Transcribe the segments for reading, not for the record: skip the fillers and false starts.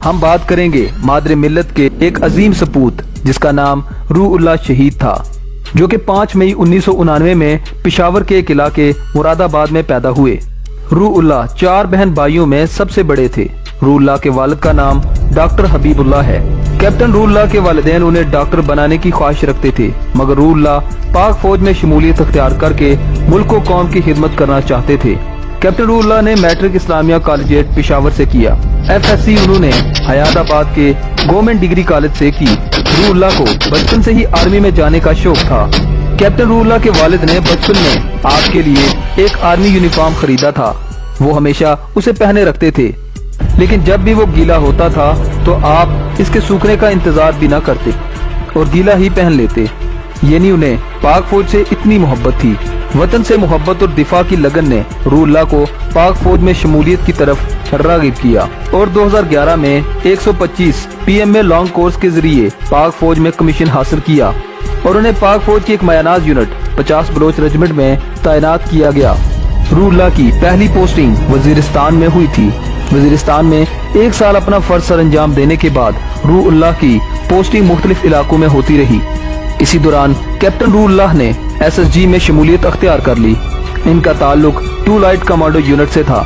ہم بات کریں گے مادر ملت کے ایک عظیم سپوت جس کا نام روح اللہ شہید تھا، جو کہ 5 مئی 1999 میں پشاور کے ایک علاقے مراد آباد میں پیدا ہوئے۔ روح اللہ 4 بہن بھائیوں میں سب سے بڑے تھے۔ روح اللہ کے والد کا نام ڈاکٹر حبیب اللہ ہے۔ کیپٹن روح اللہ کے والدین انہیں ڈاکٹر بنانے کی خواہش رکھتے تھے، مگر روح اللہ پاک فوج میں شمولیت اختیار کر کے ملک و قوم کی خدمت کرنا چاہتے تھے۔ کیپٹن روح اللہ نے میٹرک اسلامیہ کالجیٹ پشاور سے کیا۔ FSC انہوں نے حیات آباد کے گورنمنٹ ڈگری کالج سے کی۔ روح اللہ کو بچپن سے ہی آرمی میں جانے کا شوق تھا۔ کیپٹن روح اللہ کے والد نے بچپن میں آپ کے لیے ایک آرمی یونیفارم خریدا تھا۔ وہ ہمیشہ اسے پہنے رکھتے تھے، لیکن جب بھی وہ گیلا ہوتا تھا تو آپ اس کے سوکھنے کا انتظار بھی نہ کرتے اور گیلا ہی پہن لیتے۔ یعنی انہیں پاک فوج سے اتنی محبت تھی۔ وطن سے محبت اور دفاع کی لگن نے روح اللہ کو پاک فوج میں شمولیت کی طرف راغب کیا اور 2011 میں 125 PM میں لانگ کورس کے ذریعے پاک فوج میں کمیشن حاصل کیا اور انہیں پاک فوج کی ایک مایاناز یونٹ 50 بلوچ ریجمنٹ میں تعینات کیا گیا۔ روح اللہ کی پہلی پوسٹنگ وزیرستان میں ہوئی تھی۔ وزیرستان میں 1 سال اپنا فرض سر انجام دینے کے بعد روح اللہ کی پوسٹنگ مختلف علاقوں میں ہوتی رہی۔ اسی دوران کیپٹن روح اللہ نے SSG میں شمولیت اختیار کر لی۔ ان کا تعلق 2 لائٹ کمانڈو یونٹ سے تھا۔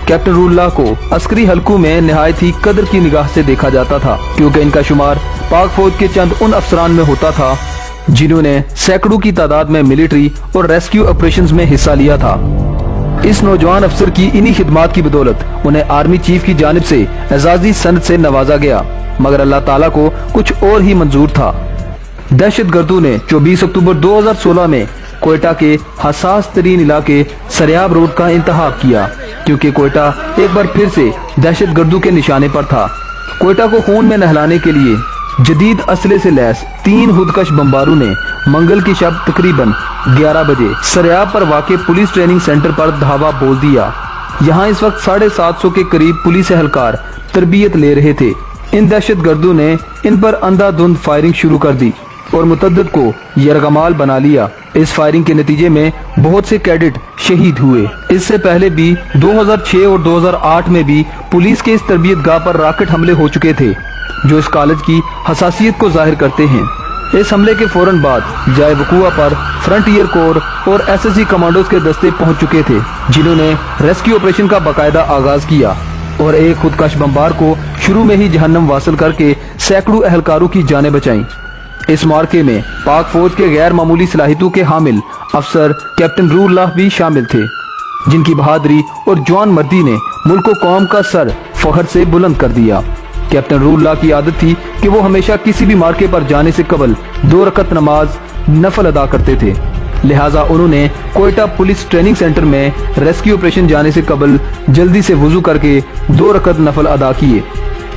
کیپٹن روح اللہ کو عسکری حلقوں میں نہایت ہی قدر کی نگاہ سے دیکھا جاتا تھا، کیونکہ ان کا شمار پاک فوج کے چند ان افسران میں ہوتا تھا جنہوں نے سینکڑوں کی تعداد میں ملٹری اور ریسکیو آپریشنز میں حصہ لیا تھا۔ اس نوجوان افسر کی انہی خدمات کی بدولت انہیں آرمی چیف کی جانب سے اعزازی سند سے نوازا گیا، مگر اللہ تعالیٰ کو کچھ اور ہی منظور تھا۔ دہشت گردوں نے 24 اکتوبر 2016 میں کوئٹہ کے حساس ترین علاقے سریاب روڈ کا انتخاب کیا، کیونکہ کوئٹہ ایک بار پھر سے دہشت گردوں کے نشانے پر تھا۔ کوئٹہ کو خون میں نہلانے کے لیے جدید اسلحے سے لیس 3 خودکش بمباروں نے منگل کی شب تقریباً 11 بجے سریاب پر واقع پولیس ٹریننگ سینٹر پر دھاوا بول دیا۔ یہاں اس وقت 750 کے قریب پولیس اہلکار تربیت لے رہے تھے۔ ان دہشت گردوں نے ان پر اندھا دھند فائرنگ شروع کر دی اور متعدد کو یرغمال بنا لیا۔ اس فائرنگ کے نتیجے میں بہت سے کیڈٹ شہید ہوئے۔ اس سے پہلے بھی 2006 اور 2008 میں بھی پولیس کے اس تربیت گاہ پر راکٹ حملے ہو چکے تھے، جو اس کالج کی حساسیت کو ظاہر کرتے ہیں۔ اس حملے کے فوراً بعد جائے وقوع پر فرنٹیئر کور اور SSG کمانڈوز کے دستے پہنچ چکے تھے، جنہوں نے ریسکیو آپریشن کا باقاعدہ آغاز کیا اور ایک خودکش بمبار کو شروع میں ہی جہنم واصل کر کے سینکڑوں اہلکاروں کی جانیں بچائیں۔ اس معرکے میں پاک فوج کے غیر معمولی صلاحیتوں کے حامل افسر کیپٹن روح اللہ بھی شامل تھے، جن کی بہادری اور جوان مردی نے ملک و قوم کا سر فخر سے بلند کر دیا۔ کیپٹن روح اللہ کی عادت تھی کہ وہ ہمیشہ کسی بھی معرکے پر جانے سے قبل 2 رکعت نماز نفل ادا کرتے تھے، لہٰذا انہوں نے کوئٹہ پولیس ٹریننگ سینٹر میں ریسکیو آپریشن جانے سے قبل جلدی سے وضو کر کے 2 رکعت نفل ادا کیے۔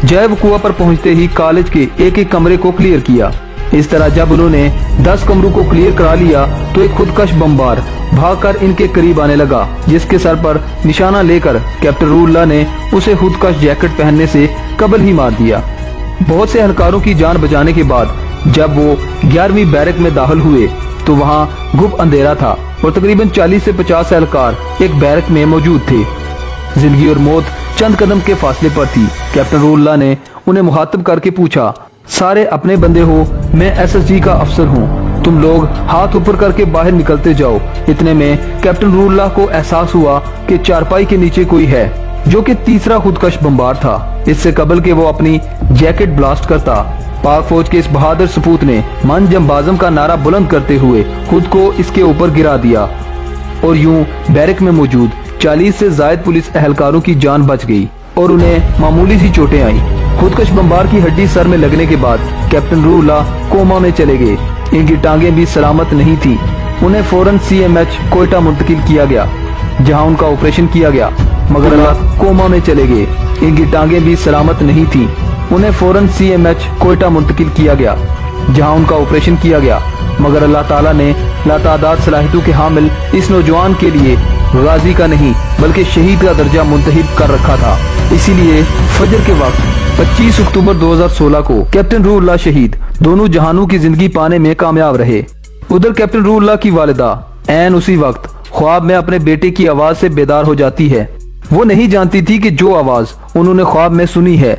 جائے وقوع پر پہنچتے ہی کالج کے ایک کمرے کو کلیئر کیا۔ اس طرح جب انہوں نے 10 کمروں کو کلیئر کرا لیا تو ایک خودکش بمبار بھاگ کر ان کے قریب آنے لگا، جس کے سر پر نشانہ لے کر کیپٹن روح اللہ نے اسے خودکش جیکٹ پہننے سے قبل ہی مار دیا۔ بہت سے اہلکاروں کی جان بچانے کے بعد جب وہ 11ویں بیرک میں داخل ہوئے تو وہاں گپ اندھیرا تھا اور تقریباً 40 سے 50 اہلکار ایک بیرک میں موجود تھے۔ زندگی اور موت چند قدم کے فاصلے پر تھی۔ کیپٹن روح اللہ نے انہیں مخاطب کر کے پوچھا، سارے اپنے بندے ہو، میں SSG کا افسر ہوں، تم لوگ ہاتھ اوپر کر کے باہر نکلتے جاؤ۔ اتنے میں کیپٹن روح اللہ کو احساس ہوا کہ چارپائی کے نیچے کوئی ہے، جو کہ تیسرا خودکش بمبار تھا۔ اس سے قبل کہ وہ اپنی جیکٹ بلاسٹ کرتا، پاک فوج کے اس بہادر سپوت نے من جم بازم کا نعرہ بلند کرتے ہوئے خود کو اس کے اوپر گرا دیا اور یوں بیرک میں موجود 40 سے زائد پولیس اہلکاروں کی جان بچ گئی اور انہیں معمولی سی چوٹیں آئیں۔ خودکش بمبار کی ہڈی سر میں لگنے کے بعد کیپٹن روح اللہ کوما میں چلے گئے۔ ان کی ٹانگیں بھی سلامت نہیں تھیں۔ انہیں فوراً CMH کوئٹہ منتقل کیا گیا، جہاں ان کا آپریشن کیا گیا، مگر اللہ کوما میں چلے گئے۔ ان کی ٹانگیں بھی سلامت نہیں تھیں۔ انہیں فوراً CMH کوئٹہ منتقل کیا گیا، جہاں ان کا آپریشن کیا گیا، مگر اللہ تعالیٰ نے لاتعداد صلاحیتوں کے حامل اس نوجوان کے لیے غازی کا نہیں بلکہ شہید کا درجہ منتخب کر رکھا تھا۔ اسی لیے فجر کے وقت 25 اکتوبر 2016 کو کیپٹن روح اللہ شہید دونوں جہانوں کی زندگی پانے میں کامیاب رہے۔ ادھر کیپٹن روح اللہ کی والدہ عین اسی وقت خواب میں اپنے بیٹے کی آواز سے بیدار ہو جاتی ہے۔ وہ نہیں جانتی تھی کہ جو آواز انہوں نے خواب میں سنی ہے